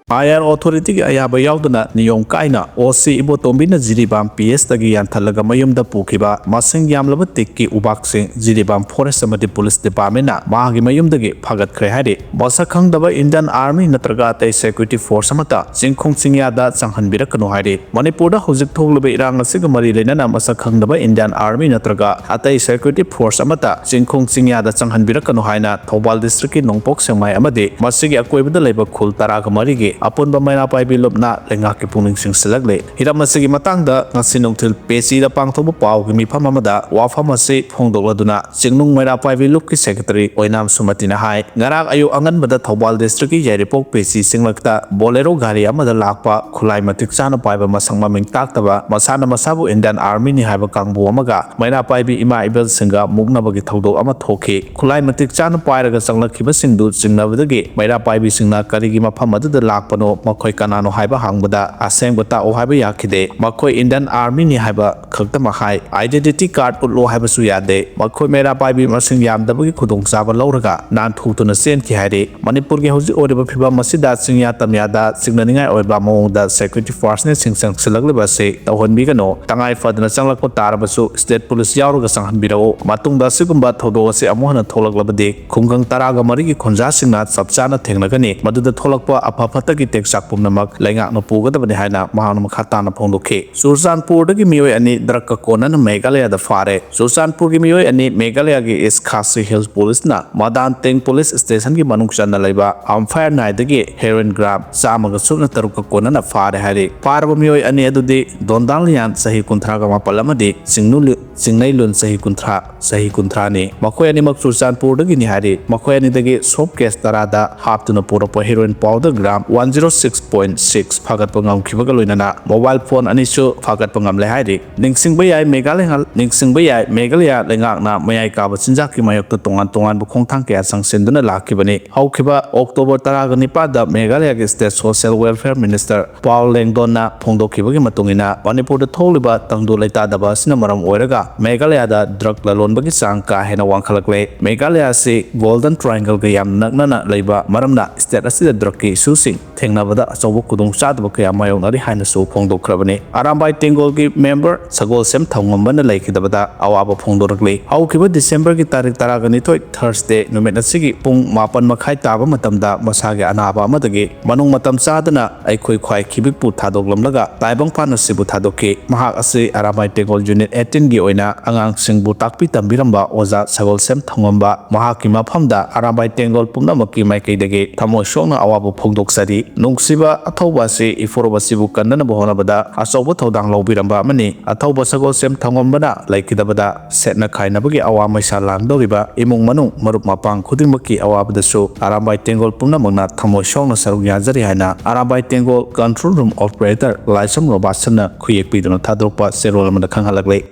IR authority ki ayaba yaudana niyom kaina OC Ibotombi na jiribam PS tagi yanthalaga mayumda pukiba masing yamlaba tikki ubaksing jiribam forest amadi police department na mahagi mayumdagi phagtkhre haide Masak khangdaba Indian Army natraga atai security force amata chingkhong chingyada changhanbirakano haide Manipur da hojik thoglaba irang asiga mari leinana Masak khangdaba Indian Army natraga atai security force amata chingkhong chingyada changhanbirakano haina Thobal district ki nongpok semai amadi masigi akoibada leiba khul taraga marigi apun ba mayna pai bilop na lenga ke puning sing selagle hiram asigi matang da ngasi nongthil pesi da pangthoba paw gi mi phama mada wa phama se phongdokladuna singnung mayna pai bilop ki secretary oinam sumatina hai ngarak ayu angan bada Thobal district ki yairipok pesi singlakta bolero gari amada lakpa khulai matik chana pai ba masang maming taktaba masana masabu Indian Army ni haiba kangbu amaga mayna pai bi ima ibel singa mugna bagi thodok ama thokhe khulai matik chana pai raga sanglakhiba singdu singnabadagi mayna pai bi singna karigi mafam adu lak pano makoi kanano haiba hangbada aseng bata o haiba yakhide makoi Indian Army ni haiba khakta mahai identity card utlo haiba su yade makoi mera pai bi masing yamdabagi khudong chaba lawraga nan thutuna sen ki haide Manipur ge hoji oriba phiba masida singya tamyada singnaningai oiba mongda security force ne singsang silagleba se tawhonbi gano tangai fadna changlakpo tarabasu state police yawraga sanghanbirao matungda sigumba thodo se amohana tholaglabade khungang taraga marigi khonja singna chapchana thengnagani maduda tholakpa apapata ki teksak pumnamak laingak no pugadabani haina mahana makhatana phongdokhe Surjanpur dagi miyoi ani drakka konan Meghalaya da fare Surjanpur gi miyoi ani Meghalaya gi is Khasi Hills police na Madan Teng police station gi manungchan na laiba Amphire nai dagi heroin gram chamaga sukna tarukka konan fare hari parba miyoi ani adudi dondang lian sahi kunthra ga mapal amadi singnai lun sahi kunthra ni makoi ani mak Surjanpur dagi ni hari makoi ani dagi soap case tarada haptuna purapo heroin powder gram 106.6 phagtpa ngamkhibaga loinana mobile phone anisu phagtpa ngamle hairi ningsingba yai Meghalaya lengak na mayai ka bachinjak ki mayok tongan bu khongthang kya sangsenduna lakhibani haukhiba October 19 da Meghalaya ki state social welfare minister Paul Lengdon na phongdokhibagi matungina Manipur da tholiba tangdu leita daba sina maram oiraga Meghalaya da drug lalonbagi sang ka hena wangkhalakle Meghalaya si golden triangle ga yam naknana leiba maramna state asida drug ki susing thengnabada achobo kudong chadba kaya mayonari haina so phongdokhrabani Arambai Tengol ki member sagol sem thongambana leikhidabada awaba phongdorakle haukhiba December ki tarik taragani thoi Thursday numit asigi pung 8:30 taba matamda masage anaba amadagi manung matam chadana aikhoi khwai khibik pu thadoklamlaga taibang phana sibu thadokki mahak asi Arambai Tengol unit 18 gi oina angang singbu takpi tambiramba oja sagol sem thongamba mahaki maphamda Arambai Tengol pumnamaki maikaidagi thamoi sokna awaba phongdoksari nungsiba athauba se iforoba sibu kannana bohonabada achobo thodang lobiramba amani athauba sagol sem thongombana laikidabada setna khainabagi awa maisa langdoriba imung manung marup mapang khudimaki awabadasu Arambai Tengol pumnamagna thamoi sokna saruk yajari haina Arambai Tengol control room operator laisam robasana khuyek piduna thadokpa serol amada khanghalakle